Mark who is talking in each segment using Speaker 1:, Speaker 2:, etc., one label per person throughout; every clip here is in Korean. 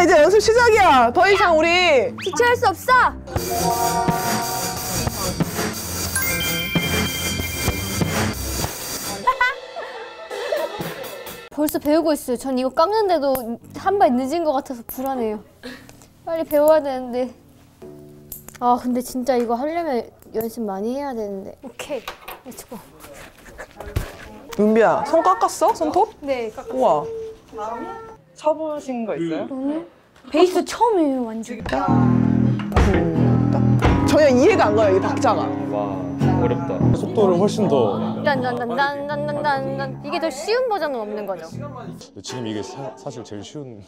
Speaker 1: 자, 이제 연습 시작이야. 더 이상 우리
Speaker 2: 지체할 수 없어. 벌써 배우고 있어요. 전 이거 깎는데도 한 발 늦은 것 같아서 불안해요. 빨리 배워야 되는데. 아 근데 진짜 이거 하려면 연습 많이 해야 되는데. 오케이. 렛츠고.
Speaker 1: 은비야, 손 깎았어? 손톱?
Speaker 2: 네, 깎았어요.
Speaker 1: 우와.
Speaker 3: 쳐보신 거 있어요?
Speaker 2: 베이스 처음이에요, 완전.
Speaker 1: 전혀 이해가 안 가요, 이 박자가.
Speaker 3: 와 어렵다. 속도를 훨씬 더.
Speaker 2: 딴딴딴딴딴딴딴. 이게 더 쉬운 버전은 없는 거죠?
Speaker 4: 지금 이게 사실 제일 쉬운.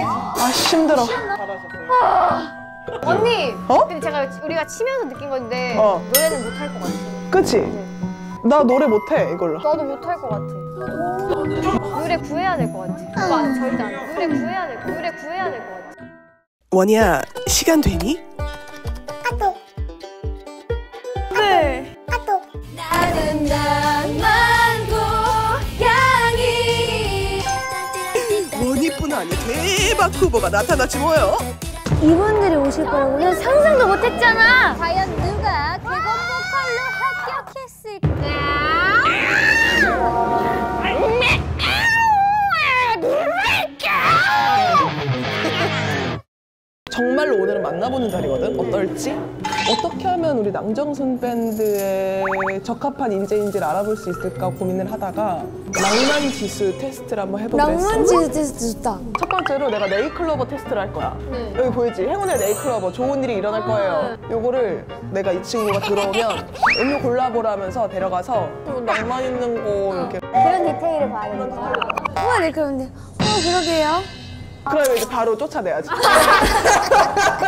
Speaker 1: 아, 힘들어.
Speaker 2: 언니!
Speaker 1: 어?
Speaker 2: 근데 우리가 치면서 느낀 건데 노래는 못 할 것 같아.
Speaker 1: 그치? 나 노래 못해, 이걸로.
Speaker 2: 나도 못 할 것 같아. 노래 구해야 될 것 같아. 오빠 절대 안 돼. 노래 구해야 될 것 같아.
Speaker 1: 원이야, 시간 되니?
Speaker 2: 네. 나는 낭만 고양이.
Speaker 1: 원이뿐 아니야, 대박 후보가 나타났지 뭐요?
Speaker 2: 이분들이 오실 거라고 난 상상도 못했잖아. 과연 누가 개건 보컬로 합격했을까?
Speaker 1: 정말로 오늘은 만나보는 자리거든? 어떨지? 어떻게 하면 우리 낭정순 밴드에 적합한 인재인지를 알아볼 수 있을까 고민을 하다가 낭만 지수 테스트를 한번 해보기로 했어.
Speaker 2: 낭만 지수 테스트 좋다.
Speaker 1: 첫 번째로 내가 네이클로버 테스트를 할 거야. 여기 보이지? 행운의 네이클로버, 좋은 일이 일어날 거예요. 요거를 내가 이 친구가 들어오면 음료 골라보라면서 데려가서 낭만 있는 거 이렇게.
Speaker 2: 그런 디테일을 봐야 되는 거야. 우와, 네, 그런데. 그러게요.
Speaker 1: 그러면 이제 바로 쫓아내야지.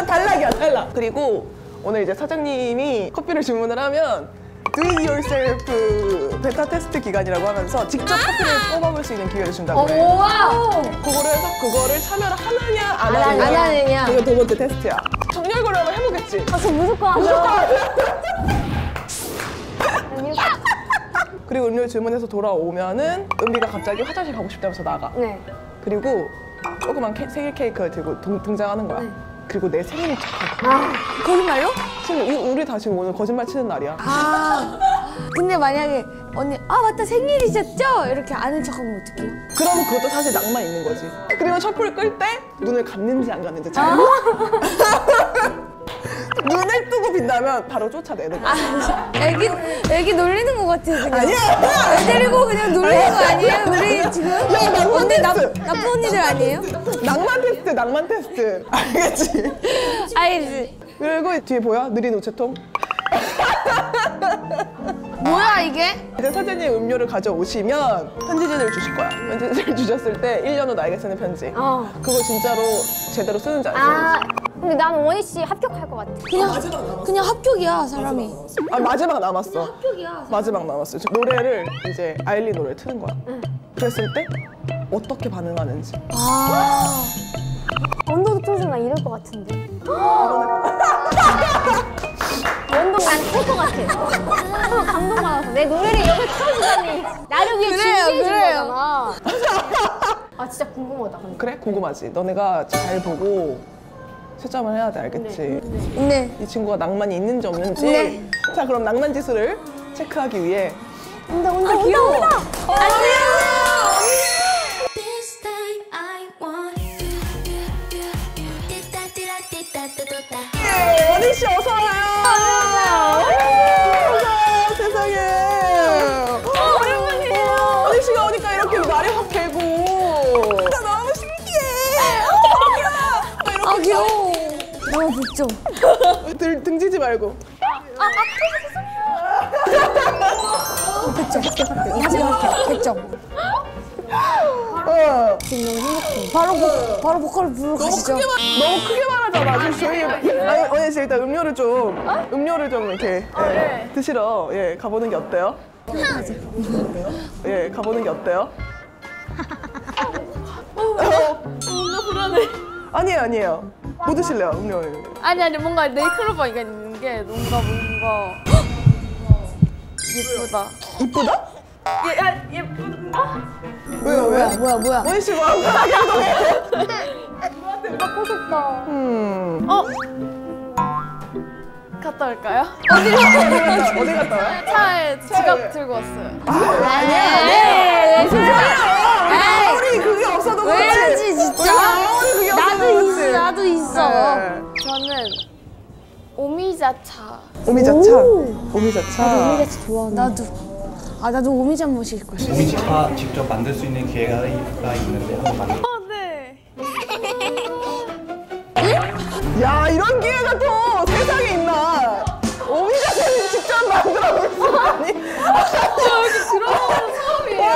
Speaker 1: 탈락이야, 탈락. 그리고 오늘 이제 사장님이 커피를 주문을 하면 Do it yourself 베타 테스트 기간이라고 하면서 직접 커피를 뽑아볼 수 있는 기회를 준다고 해.
Speaker 2: 우와!
Speaker 1: 그거를 해서 그거를 참여를 하느냐 안
Speaker 2: 안 하느냐.
Speaker 1: 그게 두 번째 테스트야. 정렬거를 한번 해보겠지?
Speaker 2: 아, 저 무조건 하죠.
Speaker 1: 그리고 음료를 주문해서 돌아오면은 은비가 갑자기 화장실 가고 싶다면서 나가.
Speaker 2: 네.
Speaker 1: 그리고 조그만 생일 케이크를 들고 등장하는 거야.
Speaker 2: 네.
Speaker 1: 그리고 내 생일이 척하고.
Speaker 2: 아, 거짓말로?
Speaker 1: 우리 다 지금 오늘 거짓말 치는 날이야.
Speaker 2: 아, 근데 만약에 언니 맞다 생일이셨죠? 이렇게 아는 척하면 어떡해요?
Speaker 1: 그러면 그것도 사실 낭만 있는 거지. 그리고 셔플을 끌 때 눈을 감는지 안 감는지 잘 눈을 뜨고 빈다면 바로 쫓아내는 거야.
Speaker 2: 애기 놀리는 것 같아 그냥.
Speaker 1: 아니야!
Speaker 2: 애 데리고 그냥 놀리는 거 아니에요? 우리 지금?
Speaker 1: 야, 낭만
Speaker 2: 언니
Speaker 1: 테스트!
Speaker 2: 나쁜 언니들 아니에요?
Speaker 1: 낭만 테스트. 알겠지?
Speaker 2: 알지.
Speaker 1: 그리고 뒤에 보여? 느린 우체통?
Speaker 2: 뭐야 이게?
Speaker 1: 이제 사장님 음료를 가져오시면 편지지를 주실 거야. 편지지를 주셨을 때 1년 후 나에게 쓰는 편지. 그거 진짜로 제대로 쓰는지 안 쓰는지.
Speaker 2: 근데 나는 원희 씨 합격할 것 같아. 그냥 합격이야 사람이.
Speaker 1: 마지막 남았어.
Speaker 2: 합격이야.
Speaker 1: 마지막 남았어. 노래를 이제 아일리 노래를 트는 거야. 그랬을 때 어떻게 반응하는지.
Speaker 2: 원동도 틀어주면 나 이럴 것 같은데. 원동 난 틀 것 같아. 서로 감동받아서 내 노래를 여기 틀어주다니. 나를 위해 준비해준 거잖아. 아 진짜 궁금하다. 근데.
Speaker 1: 그래? 궁금하지? 너네가 잘 보고 채점을 해야 돼, 알겠지?
Speaker 2: 네.
Speaker 1: 이 친구가 낭만이 있는지 없는지.
Speaker 2: 네.
Speaker 1: 자, 그럼 낭만 지수를 체크하기 위해.
Speaker 2: 온다. 안녕.
Speaker 1: 원희 씨 어서 와요. 세상에. 오랜만이에요. 원희 씨가 오니까 이렇게 말이 확 되고. 나 너무 신기해.
Speaker 2: 귀여워. 너무 부쩍.
Speaker 1: 등지지 말고.
Speaker 2: 합격. 100점. 지금 너무 행복해. 바로 보컬을 부르러 가시죠.
Speaker 1: 너무 크게 말하잖아. 저희 원희 씨 일단 음료를 좀 이렇게 드시러 가보는 게 어때요? 예, 가보는 게 어때요?
Speaker 2: 뭔가 불안해.
Speaker 1: 아니에요. 뭐 드실래요? 음료.
Speaker 2: 아니 뭔가 네이클로버가 있는 게 뭔가 예쁘다.
Speaker 1: 이쁘다?
Speaker 2: 예쁘다.
Speaker 1: 왜요? 왜?
Speaker 2: 뭐야?
Speaker 1: 원희 씨 뭐 편하게 행동해.
Speaker 2: 갖고 싶다. 갔다 올까요?
Speaker 1: 어디 갔다 와요?
Speaker 2: 차에 지갑 들고 왔어요.
Speaker 1: 아니야.
Speaker 2: 에이,
Speaker 1: 우리 그게 없어도 그렇지.
Speaker 2: 왜야지 진짜?
Speaker 1: 우리 그게 없어도 그렇지.
Speaker 2: 나도 있어.
Speaker 1: 네.
Speaker 2: 저는 오미자차.
Speaker 1: 오미자차. 오미자차.
Speaker 2: 오미자차 좋아하는데. 나도 오미자 마실 거야.
Speaker 5: 오미자차 직접 만들 수 있는 기회가 있는데 한번 만들.
Speaker 2: 네.
Speaker 1: 야, 이런 기회가 또 세상에 있나? 오미자차를 직접 만들어 볼 수 있다니.
Speaker 2: 여기 들어가는 처음이에요.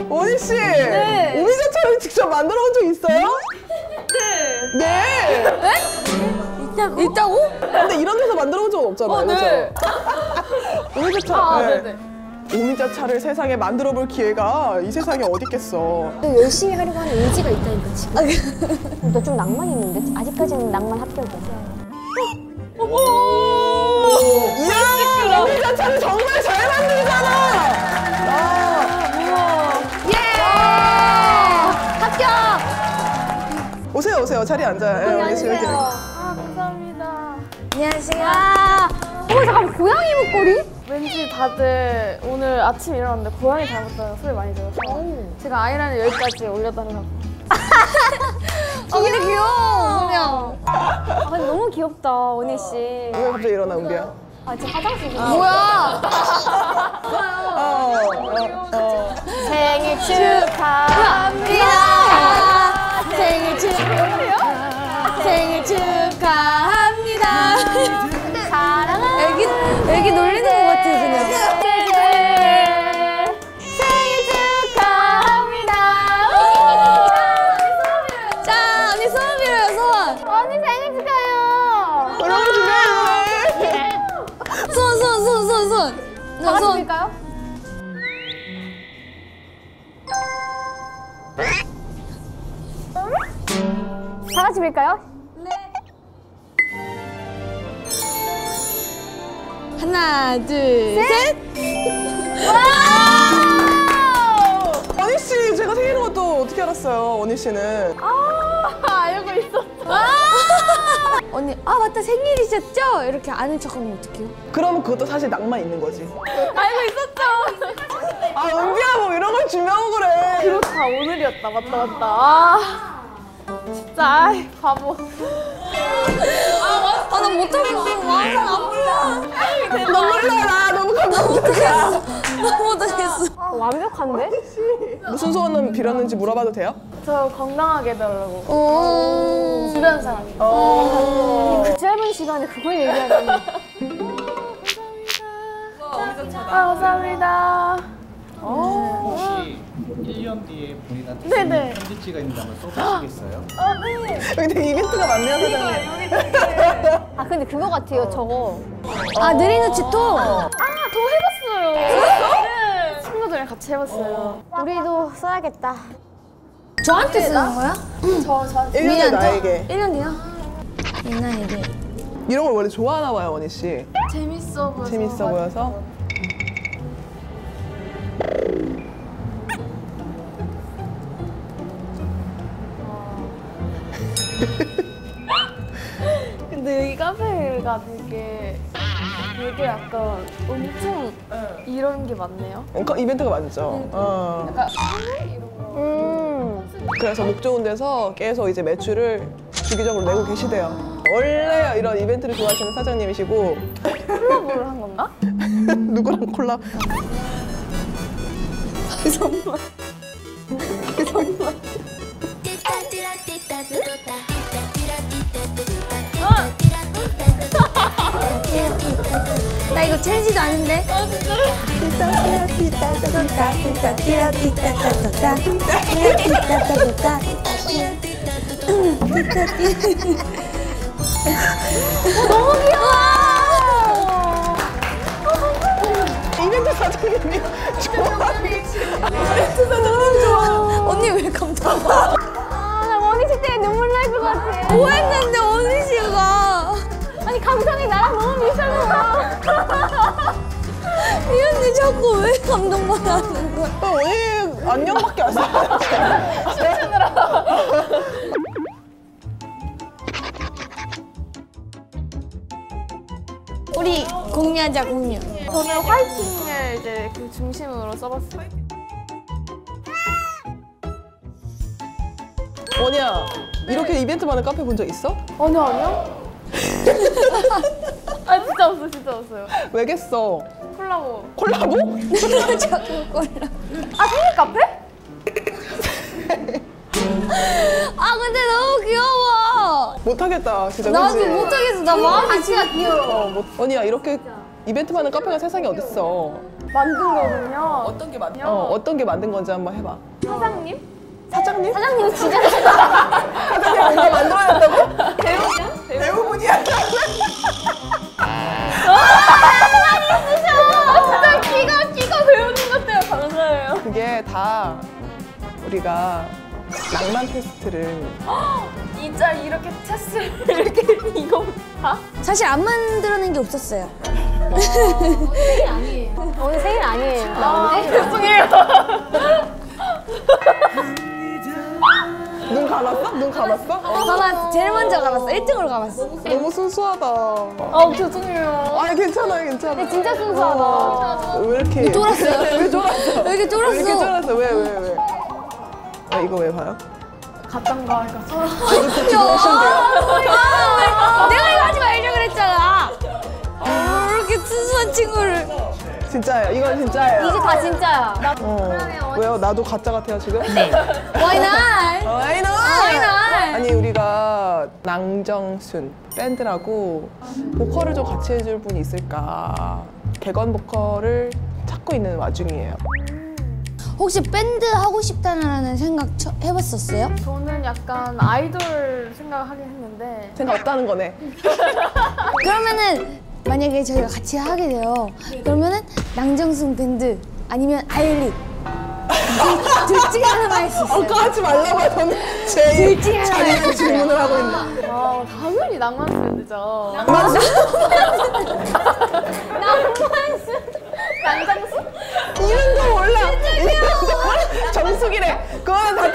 Speaker 1: 원희 씨,
Speaker 2: 네.
Speaker 1: 오미자차를 직접 만들어 본 적 있어요? 네.
Speaker 2: 있다고?
Speaker 1: 근데 이런 데서 만들어 본 적은 없잖아요.
Speaker 2: 네.
Speaker 1: 그렇죠? 오미자차. 네.
Speaker 2: 네네.
Speaker 1: 오미자차를 세상에 만들어 볼 기회가 이 세상에 어디 있겠어.
Speaker 6: 열심히 하려고 하는 의지가 있다니까 지금. 너 좀 낭만 있는데? 아직까지는 낭만 합격이야.
Speaker 1: 이야, 오미자차를 정말 잘 만들잖아.
Speaker 2: 합격!
Speaker 1: 오세요. 자리에 앉아요. 네, 원희 씨 이렇게.
Speaker 2: 감사합니다.
Speaker 6: 안녕하세요.
Speaker 2: 잠깐 고양이 목걸이? 왠지 다들 오늘 아침 일어났는데 고양이 닮았다는 소리 많이 들어서 제가 아이라인을 여기까지 올려달라고.
Speaker 6: 근데 귀여워. 그냥. 근데 너무 귀엽다 원희 씨.
Speaker 1: 왜 갑자기 일어나, 은비야?
Speaker 6: 지금 화장실 좀.
Speaker 2: 뭐야?
Speaker 6: 생일 축하합니다. 생일 축하합니다. 사랑하는 애기 놀리는 것 같아 그냥. 생일 축하합니다. 자 언니 소원 빌어요 소원. 언니 생일 축하해요.
Speaker 1: 여러분 준비해.
Speaker 6: 손.
Speaker 2: 다 같이 빌까요? 다 같이 빌까요?
Speaker 6: 하나 둘 셋.
Speaker 1: 원희 씨, 제가 생일인 것도 어떻게 알았어요, 원희 씨는?
Speaker 2: 알고 있었어.
Speaker 6: 언니 맞다 생일이셨죠? 이렇게 아는 척하면 어떡해요?
Speaker 1: 그럼 그것도 사실 낭만 있는 거지.
Speaker 2: 알고 있었죠.
Speaker 1: 은비야, 뭐 이런 걸 준비하고 그래.
Speaker 2: 그렇다 오늘이었다. 맞다. 진짜 아이, 바보.
Speaker 6: 나 못하겠어. 안 불러.
Speaker 1: 눈물 나라. 너무 감동적이야.
Speaker 6: 못하겠어.
Speaker 2: 완벽한데?
Speaker 1: 무슨 소원을 빌었는지 물어봐도 돼요?
Speaker 2: 저 건강하게 해달라고.
Speaker 6: 오.
Speaker 2: 주변 사람.
Speaker 6: 그 짧은 시간에 그걸 얘기하다니.
Speaker 2: 감사합니다.
Speaker 5: 혹시 1년 뒤에 본인한테
Speaker 2: 네네.
Speaker 5: 편지지가 있는데 한번 써보시겠어요?
Speaker 1: 여기 되게 이벤트가 많네요, 사장님.
Speaker 6: 근데 그거 같아요 저거. 느리누치 또.
Speaker 2: 더 해봤어요. 네. 친구들이랑 같이 해봤어요.
Speaker 6: 우리도 써야겠다. 저한테 쓰는 거야?
Speaker 2: 저한테.
Speaker 1: 1년 뒤 나에게.
Speaker 6: 1년 뒤요? 이나에게.
Speaker 1: 이런 걸 원래 좋아하나 봐요, 원희 씨.
Speaker 2: 재밌어 보여서.
Speaker 1: 재밌어 보여서.
Speaker 2: 근데 여기 카페가 되게 약간 엄청 이런 게 많네요.
Speaker 1: 이벤트가 많죠.
Speaker 2: 약간 하늘 이런 거.
Speaker 1: 그래서 목 좋은 데서 계속 이제 매출을 주기적으로 내고 계시대요. 원래 이런 이벤트를 좋아하시는 사장님이시고
Speaker 2: 콜라보를 한 건가?
Speaker 1: 누구랑 콜라?
Speaker 6: 나 이거 챌린지도 아는데.
Speaker 2: 너무 귀여워.
Speaker 1: 사장님이 좋아하는 아이스 사장님 좋아.
Speaker 6: 언니 왜 감탄사?
Speaker 2: 나 원희 씨 때문에 눈물 날 것 같아.
Speaker 6: 뭐 했는데 언니 씨가?
Speaker 2: 아니 감성이 나랑 너무 비슷하잖아.
Speaker 6: 이 언니 자꾸 왜 감동만 하는 거야?
Speaker 1: 언니 안녕밖에 안 써요.
Speaker 6: 우리 공유하자 공유.
Speaker 2: 저는 화이팅을 이제 그 중심으로 써봤어요.
Speaker 1: 원희야, 이렇게 이벤트 많은 카페 본 적 있어?
Speaker 2: 아니요. 아 진짜 없어, 진짜 없어요.
Speaker 1: 왜겠어?
Speaker 2: 콜라보.
Speaker 1: 콜라보?
Speaker 6: 자꾸 꼴라.
Speaker 2: 아 생일 카페?
Speaker 6: 아 근데 너무 귀여워.
Speaker 1: 못하겠다, 진짜.
Speaker 6: 나도
Speaker 1: 그치?
Speaker 6: 못하겠어. 나 마음이 진짜 귀여워.
Speaker 1: 원희야, 이렇게 이벤트 많은 카페가 세상에 어딨어?
Speaker 2: 만든 거군요.
Speaker 1: 어떤 게 만든 건지 한번 해봐.
Speaker 2: 사장님?
Speaker 1: 사장님?
Speaker 2: 사장님 진짜
Speaker 1: 사장님 뭔가 만들어야 된다고? 배우분이야.
Speaker 2: 진짜 끼가 배우는 것 때문에 감사해요.
Speaker 1: 그게 다 우리가 낭만 테스트를
Speaker 2: 진짜 이렇게 테스트를 이렇게 이거 다?
Speaker 6: 사실 안 만들어낸 게 없었어요.
Speaker 2: 생일 아니에요. 오늘 생일 아니에요. 나 오늘
Speaker 1: 죄송해요. 눈 감았어? 눈 감았어?
Speaker 6: 가봤어. 제일 먼저 가봤어. 1등으로 가봤어.
Speaker 1: 너무 순수하다.
Speaker 2: 아 죄송해요.
Speaker 1: 아니 괜찮아요, 괜찮아.
Speaker 2: 진짜 순수하다.
Speaker 1: 왜 이렇게
Speaker 6: 쫄았어요?
Speaker 1: 왜 쫄았어?
Speaker 6: 왜 이렇게 쫄았어?
Speaker 1: 왜 이렇게 쫄았어? 왜? 아 이거 왜 봐요?
Speaker 2: 가짠가 하니까
Speaker 1: 이거 지금 하신대요.
Speaker 6: 내가 이거 하지 말려고 그랬잖아. 왜 이렇게 순수한 친구를.
Speaker 1: 진짜예요. 이건 진짜예요.
Speaker 2: 이제 다 진짜야. 나
Speaker 1: 왜요? 나도 가짜 같아요 지금?
Speaker 6: Why not?
Speaker 1: I know.
Speaker 6: Why not?
Speaker 1: 아니 우리가 낭정순 밴드라고 보컬을 좀 같이 해줄 분이 있을까 객원 보컬을 찾고 있는 와중이에요.
Speaker 6: 혹시 밴드 하고 싶다는 생각 해봤었어요?
Speaker 2: 저는 약간 아이돌 생각하긴 했는데
Speaker 1: 생각 없다는 거네.
Speaker 6: 그러면은 만약에 저희가 같이 하게 돼요. 그러면은 낭정순 밴드 아니면 아일릿 둘 중에 하나만 할 수 있어요.
Speaker 1: 아까 하지 말라고 하더니 제일
Speaker 6: 중에 하나.
Speaker 1: 자기가 질문을 하고 있네.
Speaker 2: 아 당연히 낭만스죠. 낭장수?
Speaker 1: 이름도 몰라. 이름도 몰라. 정숙이래. 그거는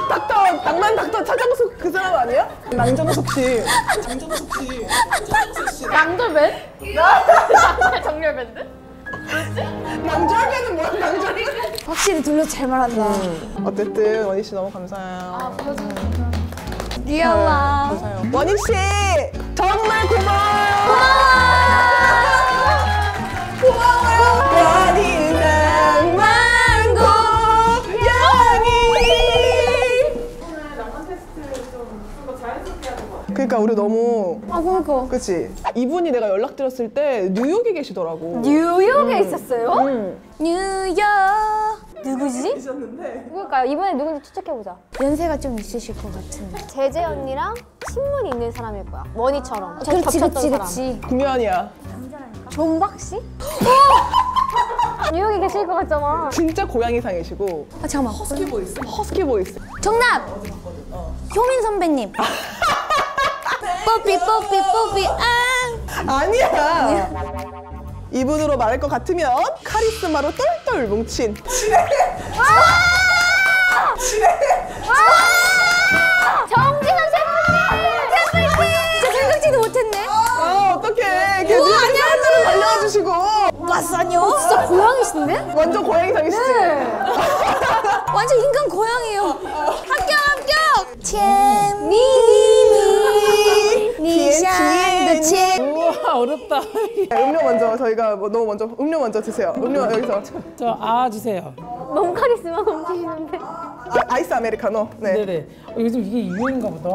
Speaker 1: 닥터 낭만 닥터 차정숙 그 사람 아니야? 낭정숙 씨.
Speaker 2: 낭돌밴? 정렬 밴드?
Speaker 1: 낭절배는 뭐야? 낭절배?
Speaker 6: 확실히 둘러 잘 말한다.
Speaker 1: 어쨌든 원희 씨 너무 감사해요.
Speaker 2: 아 보여주세요.
Speaker 6: 귀여워.
Speaker 1: 감사해요. 원희 씨 정말 고마워요. 고마워요. 원희 낭만 고양이. 그러니까 우리 너무
Speaker 6: 아 그러니까.
Speaker 1: 그치? 이분이 내가 연락드렸을 때 뉴욕에 계시더라고.
Speaker 2: 뉴욕에 있었어요?
Speaker 6: 뉴욕. 누구지?
Speaker 1: 계셨는데
Speaker 2: 누굴까요? 이번에 누군지 추측해보자.
Speaker 6: 연세가 좀 있으실 것 같은.
Speaker 2: 제재 언니랑 친분이 있는 사람일 거야. 원희처럼.
Speaker 6: 그렇지
Speaker 2: 겹쳤던
Speaker 6: 그렇지
Speaker 2: 사람.
Speaker 6: 그렇지.
Speaker 1: 구면이야.
Speaker 2: 존박 씨? 뉴욕에 계실 것 같잖아.
Speaker 1: 진짜 고양이상이시고
Speaker 6: 아 잠깐만.
Speaker 1: 허스키 보이스. 허스키 보이스.
Speaker 6: 정답. 효민 선배님. 뽀삐 뽀삐 뽀삐 아.
Speaker 1: 아니야. 이분으로 말할 것 같으면 카리스마로 똘똘 뭉친
Speaker 2: 정진원 셰프님!
Speaker 6: 진짜 생각지도 못했네.
Speaker 1: 아 어떡해. 걔 뉴욕에서 달려와 주시고
Speaker 6: 왔어요?
Speaker 2: 진짜 고양이신데?
Speaker 1: 완전 고양이상이시지?
Speaker 6: 완전 인간 고양이에요. 합격 합격. 첸미미 니샹도 첸.
Speaker 7: 우와 어렵다.
Speaker 1: 음료 먼저 저희가 뭐 너무 먼저 음료 먼저 드세요. 음료 여기서
Speaker 7: 저 아 주세요.
Speaker 2: 너무 카리스마 넘치시는데?
Speaker 1: 아이스 아메리카노. 네.
Speaker 7: 네네. 요즘 이게 유행인가 보다.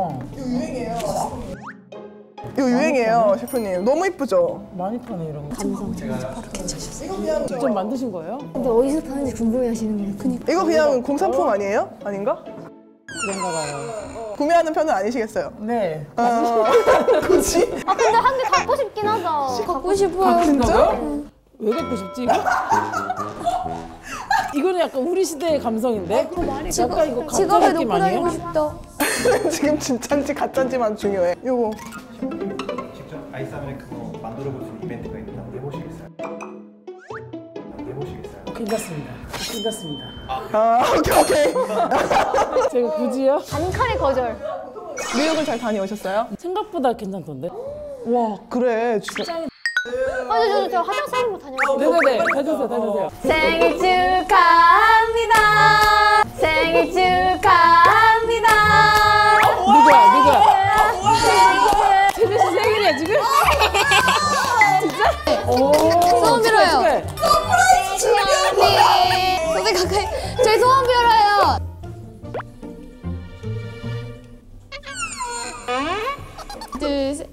Speaker 1: 이거 유행이에요, 셰프님. 너무 이쁘죠?
Speaker 7: 많이 파네 이런 거. 직접 만드신 거예요?
Speaker 6: 근데 어디서 파는지 궁금해하시는 거예요. 그니까.
Speaker 1: 이거 그냥 공산품 아니에요? 아닌가?
Speaker 7: 그런가 봐요.
Speaker 1: 구매하는 편은 아니시겠어요?
Speaker 7: 네.
Speaker 1: 굳이?
Speaker 2: 아 근데 한 개 갖고 싶긴 하다.
Speaker 6: 갖고 싶어요.
Speaker 1: 진짜?
Speaker 7: 왜 왜 갖고 싶지 이거? 이거는 약간 우리 시대의 감성인데? 약간 이거
Speaker 6: 직업에
Speaker 7: 감성
Speaker 6: 놓고
Speaker 7: 느낌 아니에요?
Speaker 6: 다니고 싶다.
Speaker 1: 지금 진짠지 가짠지만 중요해. 요거.
Speaker 5: 직접 아이스 아메리카노 만들어 볼 수 있는 이벤트가 있는데 한번 해보시겠어요? 해보시겠어요?
Speaker 7: 괜찮습니다. 괜찮습니다.
Speaker 1: 아, 오케이.
Speaker 7: 제가 굳이요?
Speaker 2: 단칼의 거절.
Speaker 1: 뉴욕을 잘 다녀오셨어요?
Speaker 7: 생각보다 괜찮던데?
Speaker 1: 와, 그래. 진짜.
Speaker 2: 저 화장실 한번 다녀올게요.
Speaker 7: 네네네. 해주세요, 해주세요.
Speaker 2: 생일 축하합니다. 생일 축하합니다.
Speaker 7: 누구야? 태민 씨 생일이야 지금? 진짜? 오.
Speaker 6: 소원 빌어요.
Speaker 7: 축하해.
Speaker 6: 언니, 선배 가까이. 저희 소원 빌어요. 둘, 셋.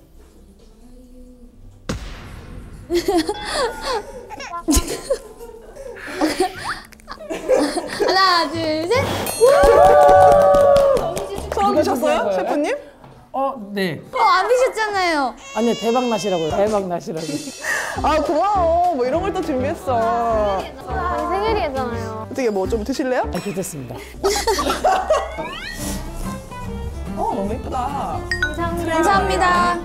Speaker 6: 하나, 둘, 셋.
Speaker 1: 처음 드셨어요? 셰프님?
Speaker 7: 네.
Speaker 6: 안 드셨잖아요.
Speaker 7: 아니 대박 나시라고요. 대박 나시라고.
Speaker 1: 아, 고마워. 뭐 이런 걸 또 준비했어.
Speaker 2: 아니 생일이잖아요.
Speaker 1: 어떻게 뭐 좀 드실래요?
Speaker 7: 아, 괜찮습니다.
Speaker 1: 너무 예쁘다.
Speaker 2: 감사합니다.
Speaker 6: 감사합니다.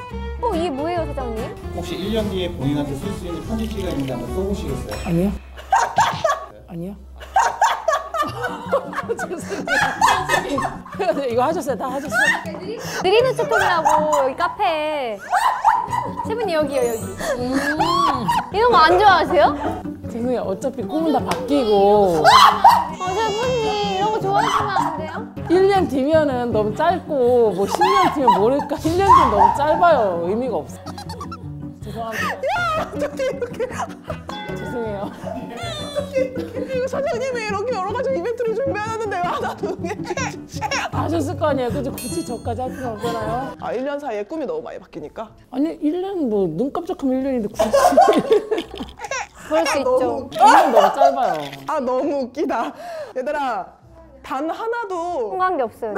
Speaker 2: 이게 뭐예요, 사장님?
Speaker 5: 혹시 1년 뒤에 본인한테 쓸 수 있는 편집지가 있는데 한번 써보시겠어요?
Speaker 7: 아니요. 아니요. 죄송해요. 이거 하셨어요? 다 하셨어요?
Speaker 2: 느리는 초콜이라고 여기 카페. 셰프님 여기요, 여기. 이런 거 안 좋아하세요?
Speaker 7: 죄송해요. 어차피 꿈은 다 바뀌고
Speaker 2: 셰프님 이런 거 좋아하시면 안 돼요?
Speaker 7: 1년 뒤면은 너무 짧고 뭐 10년 뒤면 모를까 1년 뒤면 너무 짧아요. 의미가 없어. 죄송합니다.
Speaker 1: 어떻게 이렇게.
Speaker 7: 죄송해요.
Speaker 1: 이거 사장님이 이렇게 여러 가지 이벤트를 준비하는데 왜 하나도 응해주지?
Speaker 7: 하셨을 거 아니에요. 그죠? 굳이 저까지 할 필요 없잖아요.
Speaker 1: 아, 1년 사이에 꿈이 너무 많이 바뀌니까.
Speaker 7: 아니 1년 뭐 눈 깜짝하면 1년인데 굳이
Speaker 2: 그럴 수 있죠.
Speaker 7: 1년 너무 짧아요.
Speaker 1: 아, 너무 웃기다. 얘들아, 단 하나도
Speaker 2: 후한 게 없어요.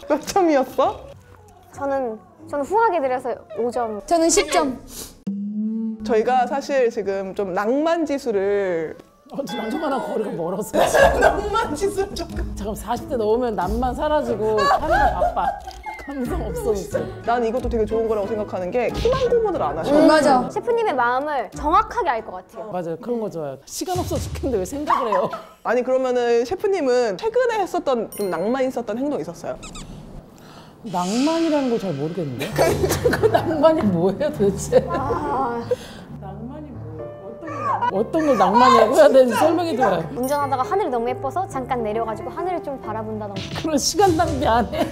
Speaker 1: 몇 점이었어?
Speaker 2: 저는 후하게 드려서 5점.
Speaker 6: 저는 10점.
Speaker 1: 저희가 사실 지금 좀 낭만 지수를
Speaker 7: 낭만한 거리가 멀어서
Speaker 1: 낭만 지수 좀.
Speaker 7: 잠깐 40대 넘으면 남만 사라지고 카메라 바빠. 감성 없어졌어.
Speaker 1: 난 이것도 되게 좋은 거라고 생각하는 게 키만 구분을 안 하셔.
Speaker 6: 맞아.
Speaker 2: 셰프님의 마음을 정확하게 알 것 같아요.
Speaker 7: 맞아요. 그런 거 좋아요. 시간 없어 죽겠는데 왜 생각을 해요?
Speaker 1: 아니, 그러면은 셰프님은 최근에 했었던 좀 낭만 있었던 행동 있었어요?
Speaker 7: 낭만이라는 걸 잘 모르겠는데? 그 낭만이 뭐예요 도대체? 낭만이 뭐예요? 어떤 걸 낭만이라고 해야 되는지 설명해 줘요.
Speaker 2: 운전하다가 하늘이 너무 예뻐서 잠깐 내려가지고 하늘을 좀 바라본다던가.
Speaker 7: 그런 시간 낭비 안 해.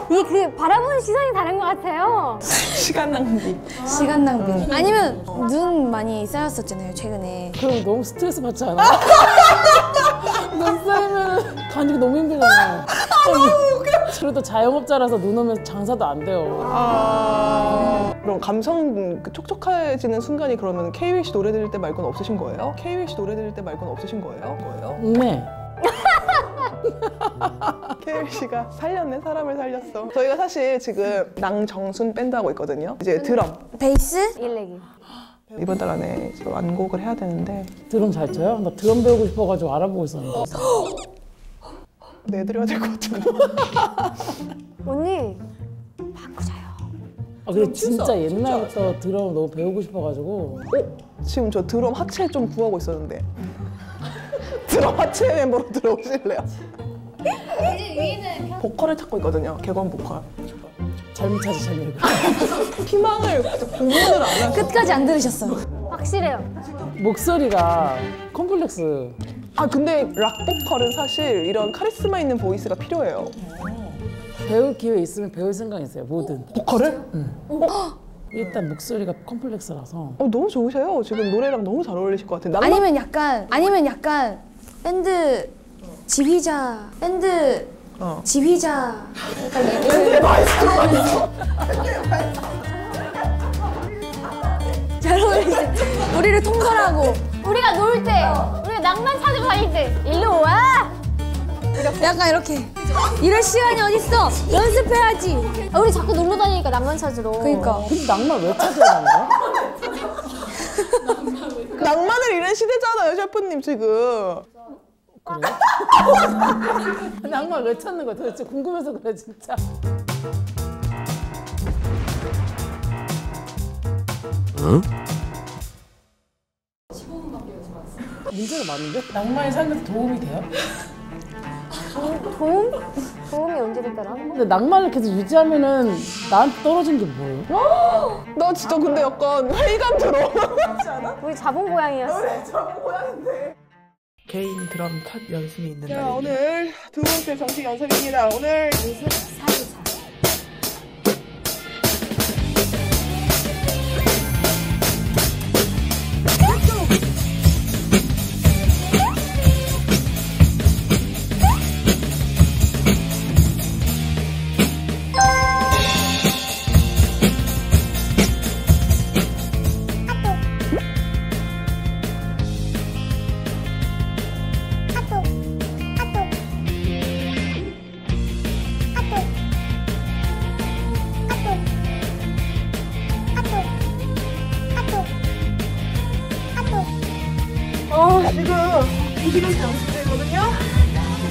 Speaker 2: 이게 그 바라보는 시선이 다른 것 같아요.
Speaker 1: 시간 낭비.
Speaker 6: 시간 낭비. 아니면 눈 많이 쌓였었잖아요, 최근에.
Speaker 7: 그럼 너무 스트레스 받지 않아? 눈 쌓이면 다니기 너무 힘들잖아요. 그래도 자영업자라서 눈 오면 장사도 안 돼요.
Speaker 1: 그럼 감성 촉촉해지는 순간이 그러면 KBC 노래 들을 때 말고는 없으신 거예요? KBC 노래 들을 때 말고는 없으신 거예요?
Speaker 7: 네.
Speaker 1: KBC가 살렸네, 사람을 살렸어. 저희가 사실 지금 낭정순 밴드 하고 있거든요. 이제 드럼.
Speaker 6: 베이스?
Speaker 2: 일렉이.
Speaker 1: 이번 달 안에 지금 완곡을 해야 되는데
Speaker 7: 드럼 잘 쳐요? 나 드럼 배우고 싶어가지고 알아보고 있었는데.
Speaker 1: 내드려야 될 것 같은데.
Speaker 2: 언니 바꾸자요.
Speaker 7: 아 근데 진짜 옛날부터 드럼 너무 배우고 싶어가지고.
Speaker 1: 지금 저 드럼 하체 좀 구하고 있었는데. 드럼 하체 멤버로 들어오실래요? 보컬을 찾고 있거든요. 객원 보컬.
Speaker 7: 잘못 찾으셨네요.
Speaker 1: 희망을 공부를 안 하셔.
Speaker 6: 끝까지 안 들으셨어요.
Speaker 2: 확실해요.
Speaker 7: 목소리가 컴플렉스.
Speaker 1: 아, 근데 락 보컬은 사실 이런 카리스마 있는 보이스가 필요해요.
Speaker 7: 배울 기회 있으면 배울 생각 있어요. 뭐든.
Speaker 1: 보컬을?
Speaker 7: 일단 목소리가 컴플렉스라서.
Speaker 1: 너무 좋으세요. 지금 노래랑 너무 잘 어울리실 것 같아요.
Speaker 6: 아니면 약간 밴드 지휘자, 밴드 지휘자. 잘 어울리세요. 우리를 통솔하고.
Speaker 2: 우리가 놀 때, 우리가 낭만 찾으러 다닐 때 일로 와!
Speaker 6: 약간 이렇게. 이럴 시간이 어딨어? 연습해야지.
Speaker 2: 우리 자꾸 놀러 다니니까 낭만 찾으러.
Speaker 6: 그러니까.
Speaker 7: 근데 낭만 왜 찾으러 가는 거야?
Speaker 1: 낭만을 잃은 시대잖아요, 셰프님 지금.
Speaker 7: 그래? 낭만 왜 찾는 거야? 도대체 궁금해서 그래 진짜. 문제가 많은데? 낭만이 살면서 도움이 돼요?
Speaker 2: 도움이 언제 됐더라?
Speaker 7: 근데 낭만을 계속 유지하면은 나한테 떨어진 게 뭐예요?
Speaker 1: 나 진짜 근데 약간 회의감 들어.
Speaker 2: 우리 자본 고양이였어.
Speaker 1: 개인 드럼 컷 연습이 있는 날입니다. 오늘 두 번째 정식 연습입니다. 오늘 지금 2시간째 연습 중이거든요.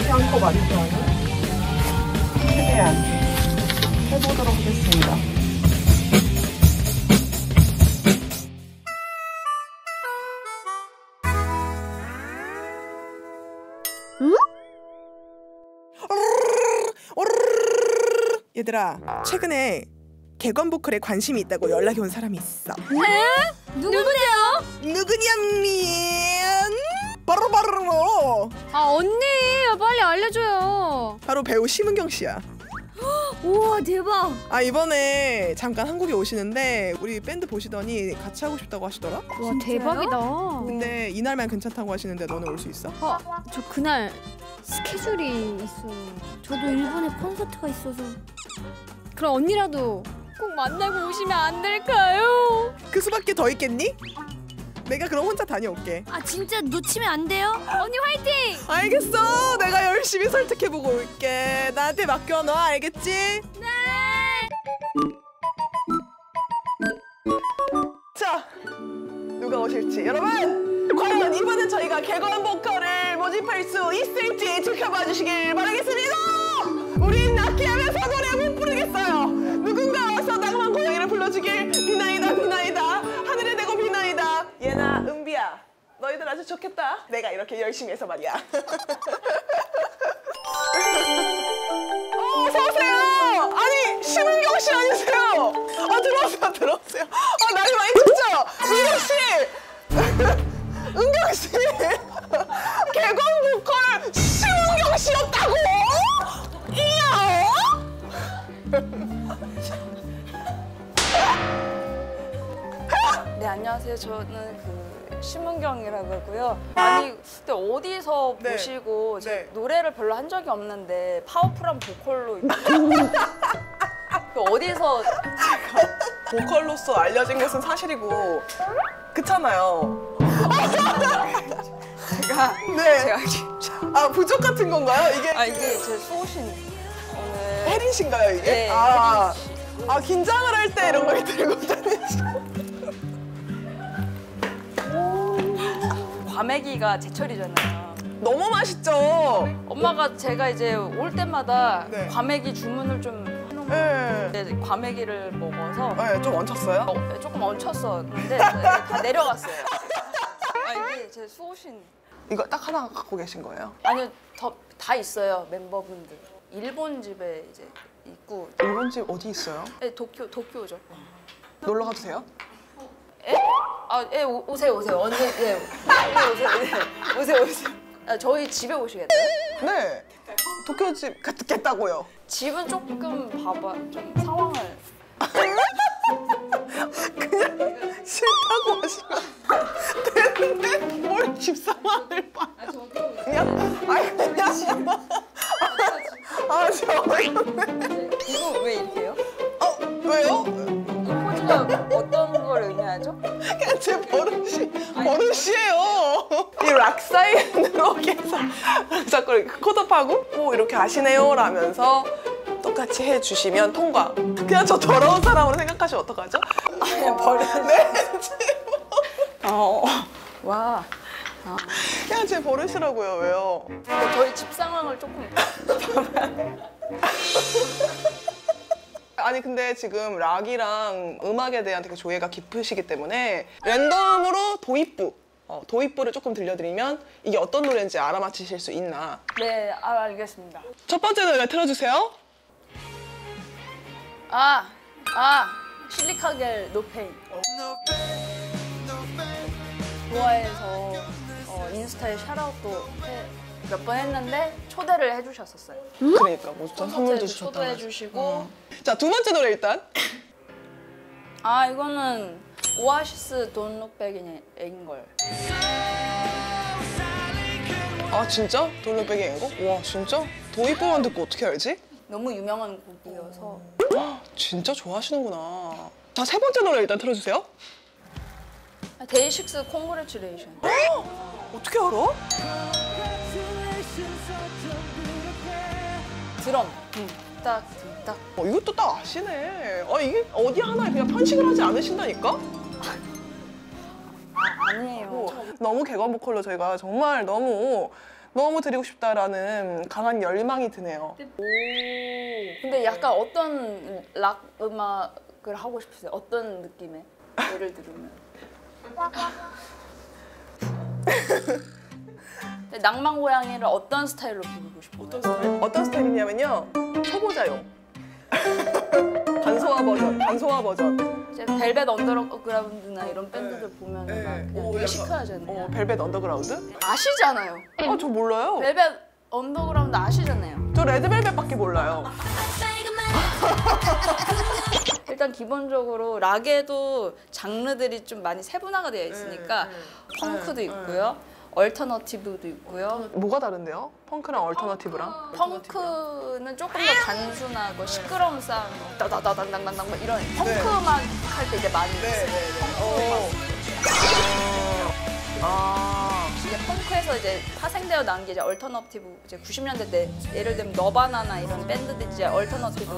Speaker 1: 양거 많이 좋아요. 최대한 해보도록 하겠습니다. 얘들아, 최근에 객원 보컬에 관심이 있다고 연락이 온 사람이 있어.
Speaker 2: 누군데요?
Speaker 1: 누구냐면 바로
Speaker 2: 아 언니 빨리 알려줘요.
Speaker 1: 바로 배우 심은경 씨야.
Speaker 2: 우와 대박.
Speaker 1: 아 이번에 잠깐 한국에 오시는데 우리 밴드 보시더니 같이 하고 싶다고 하시더라.
Speaker 2: 와 대박이다.
Speaker 1: 근데 이날만 괜찮다고 하시는데 너는 올 수 있어?
Speaker 2: 저 그날 스케줄이 있어요. 저도 일본에 콘서트가 있어서. 그럼 언니라도 꼭 만나고 오시면 안 될까요?
Speaker 1: 그 수밖에 더 있겠니? 내가 그럼 혼자 다녀올게.
Speaker 2: 아 진짜 놓치면 안 돼요? 언니 화이팅!
Speaker 1: 알겠어. 내가 열심히 설득해보고 올게. 나한테 맡겨놔. 알겠지?
Speaker 2: 네!
Speaker 1: 자, 누가 오실지 여러분 과연 이번엔 저희가 객원 보컬을 모집할 수 있을지 지켜봐 주시길 바라겠습니다. 우린 낚시하면서 노래 못 부르겠어요. 누군가 와서 낭만 고양이를 불러주길. 비나이다 비나이다 하늘에 대고 비나이다. 예나 은비야 너희들 아주 좋겠다. 내가 이렇게 열심히 해서 말이야. 어서오세요. 아니 심은경 씨 아니세요? 들어오세요 들어오세요. 날이 많이 춥죠? 은경 씨. 은경 씨. 객원 보컬 심은경 씨였다고? 이야.
Speaker 8: 네 안녕하세요. 저는 그 심은경이라고 하고요. 아니 근데 어디서
Speaker 1: 네.
Speaker 8: 보시고 제가
Speaker 1: 네.
Speaker 8: 노래를 별로 한 적이 없는데 파워풀한 보컬로 그 어디서
Speaker 1: 보컬로서 알려진 것은 사실이고 그렇잖아요.
Speaker 8: 제가
Speaker 1: 네.
Speaker 8: 제가
Speaker 1: 부족 같은 건가요? 이게
Speaker 8: 이게 제 수호신 오늘
Speaker 1: 혜린 씨인가요 이게?
Speaker 8: 네, 혜린 씨.
Speaker 1: 긴장을 할 때 이런 걸 들고 다니시고.
Speaker 8: 과메기가 제철이잖아요.
Speaker 1: 너무 맛있죠?
Speaker 8: 엄마가 제가 이제 올 때마다
Speaker 1: 네.
Speaker 8: 과메기 주문을 좀 해놓은
Speaker 1: 네.
Speaker 8: 이제 과메기를 먹어서
Speaker 1: 네, 좀 얹혔어요?
Speaker 8: 조금 얹혔었는데 다 내려갔어요. 이게 제 수호신.
Speaker 1: 이거 딱 하나 갖고 계신 거예요?
Speaker 8: 아니요, 다 있어요 멤버분들. 일본 집에 이제 있고.
Speaker 1: 일본 집 어디 있어요?
Speaker 8: 네, 도쿄죠.
Speaker 1: 놀러 가도 돼요?
Speaker 8: 오세요. 언제 빨리 오세요. 네, 오세요. 저희 집에 오시겠어요?
Speaker 1: 네. 도쿄 집 갔겠다고요.
Speaker 8: 집은 조금 봐봐, 좀 상황을.
Speaker 1: 그냥 싫다고 하시면 되는데 뭘 집 상황을 봐.
Speaker 8: 이거 왜 이렇게요?
Speaker 1: 왜요?
Speaker 8: 이 포즈가 어떤 걸 의미하죠?
Speaker 1: 그냥 제 버릇이에요. 이 락사인으로 계속 자꾸 이렇게 컷업하고 이렇게 하시네요 라면서 똑같이 해주시면 통과. 그냥 저 더러운 사람으로 생각하시면 어떡하죠?
Speaker 8: 버릇.
Speaker 1: 네.
Speaker 8: 와.
Speaker 1: 그냥 제 버릇이라고요. 왜요?
Speaker 8: 저희 집 상황을 조금.
Speaker 1: 아니 근데 지금 락이랑 음악에 대한 되게 조예가 깊으시기 때문에 랜덤으로 도입부를 조금 들려드리면 이게 어떤 노래인지 알아맞히실 수 있나.
Speaker 8: 네, 알겠습니다.
Speaker 1: 첫 번째 노래 틀어주세요.
Speaker 8: 실리카겔 노페인. 좋아해서 인스타에 샤라웃도 몇 번 했는데 초대를 해주셨었어요.
Speaker 1: 그러니까 뭐 전 선물도 주셨다.
Speaker 8: 초대해주시고.
Speaker 1: 자, 두 번째 노래 일단.
Speaker 8: 이거는 오아시스 Don't Look Back in 걸.
Speaker 1: 아 진짜? 돌려빼기 앵곡? 와 진짜? 도입부만 듣고 어떻게 알지?
Speaker 8: 너무 유명한 곡이어서.
Speaker 1: 진짜 좋아하시는구나. 자, 세 번째 노래 일단 틀어주세요.
Speaker 8: 데이식스 콩그레츄레이션.
Speaker 1: 어떻게 알아?
Speaker 8: 드럼. 딱.
Speaker 1: 이것도 딱 아시네. 이게 어디 하나에 그냥 편식을 하지 않으신다니까?
Speaker 8: 아니에요.
Speaker 1: 너무 개관 보컬로 저희가 정말 너무 드리고 싶다라는 강한 열망이 드네요.
Speaker 8: 근데 약간 어떤 락 음악을 하고 싶으세요? 어떤 느낌의? 예를 들면. 낭만 고양이를 어떤 스타일로 부르고 싶어요?
Speaker 1: 어떤 스타일이냐면요. 초보자용. 간소화 버전.
Speaker 8: 이제 벨벳 언더그라운드나 이런 밴드들 보면 그냥 되게 시크하잖아요.
Speaker 1: 벨벳 언더그라운드?
Speaker 8: 아시잖아요.
Speaker 1: 저 몰라요.
Speaker 8: 벨벳 언더그라운드 아시잖아요.
Speaker 1: 저 레드벨벳밖에 몰라요.
Speaker 8: 일단 기본적으로 락에도 장르들이 좀 많이 세분화가 되어 있으니까 펑크도 있고요. 얼터너티브도 있고요.
Speaker 1: 뭐가 다른데요? 펑크랑 얼터너티브랑?
Speaker 8: 펑크는 조금 더 단순하고 시끄러운 사운드, 따다다당당당 뭐 이런 펑크 음악 할 때 이제 많이 있어요. 이제 펑크에서 이제 파생되어 나온 게 이제 얼터너티브, 이제 90년대 때 예를 들면 너바나나 이런 밴드들 이제 얼터너티브.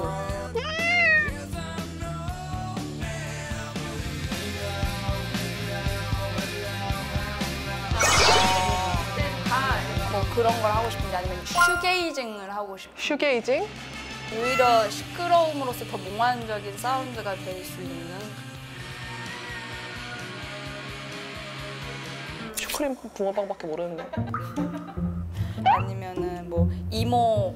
Speaker 8: 뭐 그런 걸 하고 싶은지 아니면 슈게이징을 하고 싶은지.
Speaker 1: 슈게이징?
Speaker 8: 오히려 시끄러움으로써 더 몽환적인 사운드가 될 수 있는.
Speaker 1: 슈크림 붕어빵밖에 모르는데.
Speaker 8: 아니면은 뭐 이모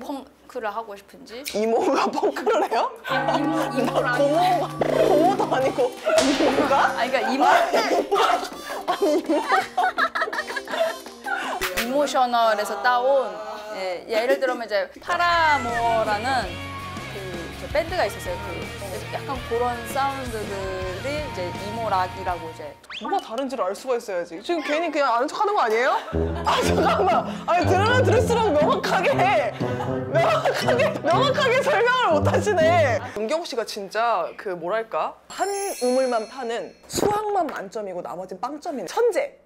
Speaker 8: 펑크를 하고 싶은지.
Speaker 1: 이모가 펑크를 해요?
Speaker 8: 이모랑
Speaker 1: 고모도 아니고 이모가?
Speaker 8: 아니 그러니까 이모셔널에서 따온 예를 들면 이제 파라모어라는 그 밴드가 있었어요. 그 약간 그런 사운드들이 이제 이모락이라고 이제.
Speaker 1: 뭐가 다른지를 알 수가 있어야지. 지금 괜히 그냥 아는 척하는 거 아니에요? 잠깐만. 아니 들으면 들을수록 명확하게 설명을 못 하시네. 은경 씨가 진짜 그 뭐랄까 한 우물만 파는 수학만 만점이고 나머지는 빵점인 천재.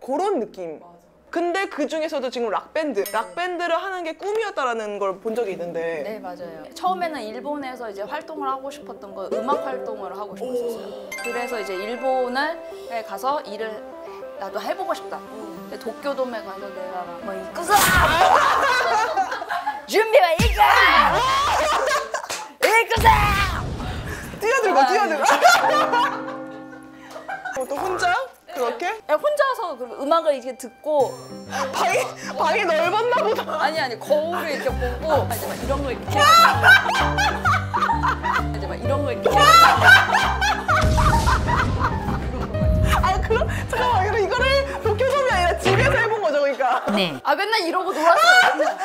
Speaker 1: 그런 느낌. 근데 그 중에서도 지금 락밴드를 하는 게 꿈이었다라는 걸 본 적이 있는데.
Speaker 8: 네, 맞아요. 처음에는 일본에서 이제 활동을 하고 싶었던 거 음악 활동을 하고 싶었어요. 그래서 이제 일본에 가서 일을 나도 해보고 싶다. 근데 도쿄돔에 가서 내가 뭐 이끄자 준비가 이끄자
Speaker 1: 뛰어들고 또 혼자 그렇게
Speaker 8: 혼자서 음악을 이렇게 듣고
Speaker 1: 방이 넓었나 보다.
Speaker 8: 아니 거울을 이렇게 보고 이제 막 이런 거 이렇게 이제 막 이런 거 이렇게
Speaker 1: 잠깐만, 그럼 이거를 도쿄돔이 아니라 집에서 해본 거죠, 그러니까?
Speaker 2: 네.
Speaker 8: 맨날 이러고 놀았어요.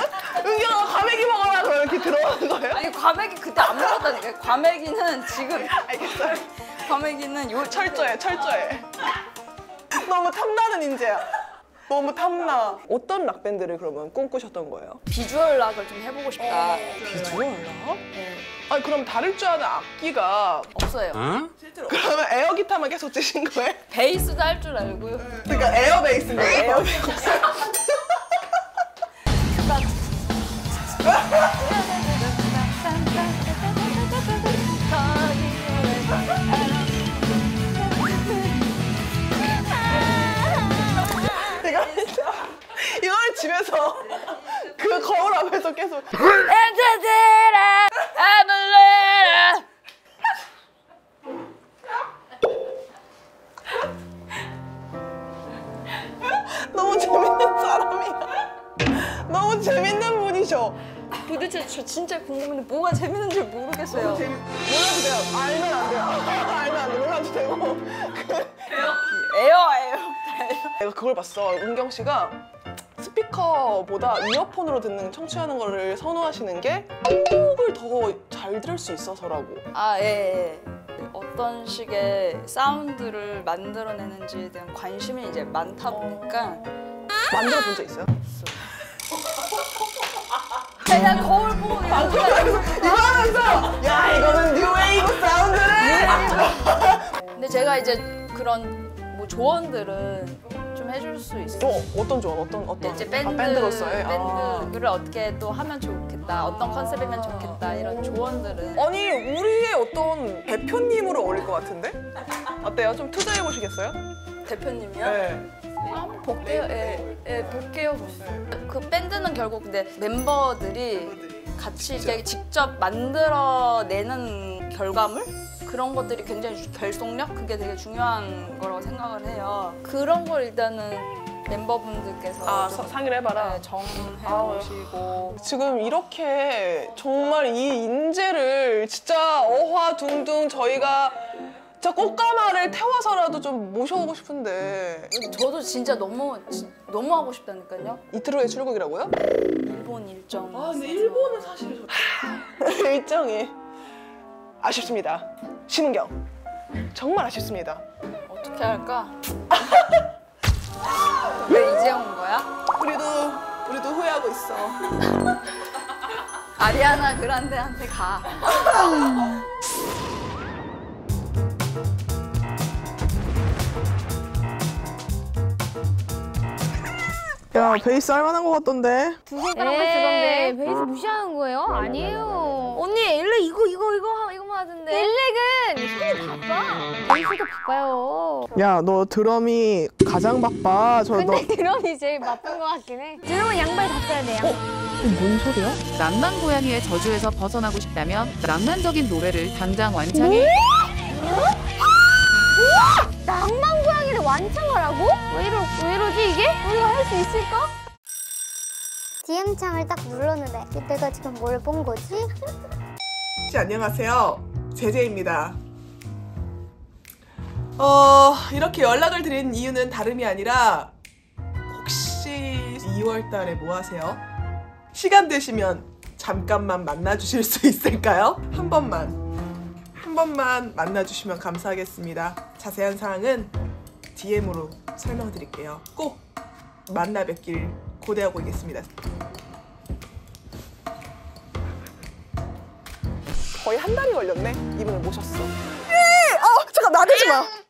Speaker 1: 은경아, 과메기 먹어라, 그럼 이렇게 들어가는 거예요?
Speaker 8: 아니 과메기 그때 안 먹었다니까. 과메기는 지금
Speaker 1: 알겠어요.
Speaker 8: 과메기는
Speaker 1: 철저해. 너무 탐나는 인재야. 너무 탐나. 어떤 락밴드를 그러면 꿈꾸셨던 거예요?
Speaker 8: 비주얼 락을 좀 해보고 싶다.
Speaker 1: 비주얼 락?
Speaker 8: 네.
Speaker 1: 아니, 그럼 다룰 줄 아는 악기가
Speaker 8: 없어요.
Speaker 1: 그러면 에어 기타만 계속 치신 거예요?
Speaker 8: 베이스도 할 줄 알고요.
Speaker 1: 그러니까 에어 베이스인 거예요? 에어 베이스. 집에서 그 거울 앞에서 계속 너무 재밌는 사람이야. 너무 재밌는 분이셔.
Speaker 8: 도대체 저 진짜 궁금한데 뭐가 재밌는지 모르겠어요.
Speaker 1: 몰라도 돼요. 알면 안 돼요. 알면 안 돼. 몰라도 되고.
Speaker 8: 에어예요.
Speaker 1: 내가 그걸 봤어. 은경 씨가 스피커보다 이어폰으로 듣는 청취하는 거를 선호하시는 게 한국을 더 잘 들을 수 있어서라고.
Speaker 8: 아, 예. 어떤 식의 사운드를 만들어내는지에 대한 관심이 이제 많다 보니까
Speaker 1: 만들어 본 적 있어요?
Speaker 8: 그냥 거울 보고 그냥
Speaker 1: 이거 하면서 야 이거는 뉴웨이브 사운드를.
Speaker 8: 근데 제가 이제 그런 뭐 조언들은 좀 해줄 수 있어요.
Speaker 1: 어떤 조언? 어떤
Speaker 8: 이제
Speaker 1: 밴드로서의
Speaker 8: 밴드를 어떻게 또 하면 좋겠다, 어떤 컨셉이면 좋겠다 이런 조언들은.
Speaker 1: 아니 우리의 어떤 대표님으로 어울릴 것 같은데? 어때요? 좀 투자해 보시겠어요?
Speaker 8: 대표님이요?
Speaker 1: 네.
Speaker 8: 한번 볼게요. 예, 볼게요. 그 밴드는 결국 근데 멤버들이 같이 이렇게 직접 만들어내는 결과물? 그런 것들이 굉장히 결속력? 그게 되게 중요한 거라고 생각을 해요. 그런 걸 일단은 멤버분들께서 좀
Speaker 1: 상의를 해봐라.
Speaker 8: 네, 정해 보시고.
Speaker 1: 지금 이렇게 정말 이 인재를 진짜 어화둥둥 저희가 진짜 꽃가마를 태워서라도 좀 모셔오고 싶은데
Speaker 8: 저도 진짜 너무 하고 싶다니까요.
Speaker 1: 이틀 후에 출국이라고요?
Speaker 8: 일본 일정.
Speaker 1: 근데 일본은 사실 일정이 아쉽습니다. 신은경 정말 아쉽습니다.
Speaker 8: 어떻게 할까? 왜 이제 온 거야?
Speaker 1: 우리도 후회하고 있어.
Speaker 8: 아리아나 그란데한테 가.
Speaker 1: 야 베이스 할만한 것 같던데.
Speaker 2: 두세 사람만 쓰던데 베이스 무시하는 거예요? 아니에요. 언니 일렉 이거만 하던데. 일렉은 손이 바빠. 베이스도 바빠요.
Speaker 1: 야 너 드럼이 가장 바빠.
Speaker 2: 근데 드럼이 제일 바쁜 것 같긴 해. 드럼은 양발 다 써야 돼요.
Speaker 1: 뭔 소리야?
Speaker 9: 낭만 고양이의 저주에서 벗어나고 싶다면 낭만적인 노래를 당장 완창해.
Speaker 2: 낭만 고양이를 완창하라고? 왜 이러지 이게? 우리가 할 수 있을까? DM 창을 딱 눌렀는데 내가 지금 뭘 본 거지?
Speaker 1: 안녕하세요. 제제입니다. 이렇게 연락을 드린 이유는 다름이 아니라 혹시 2월 달에 뭐 하세요? 시간 되시면 잠깐만 만나주실 수 있을까요? 한 번만 만나주시면 감사하겠습니다. 자세한 사항은 DM으로 설명드릴게요. 꼭 만나 뵙길 고대하고 있겠습니다. 거의 한 달이 걸렸네. 이분을 모셨어. 잠깐 나대지 마.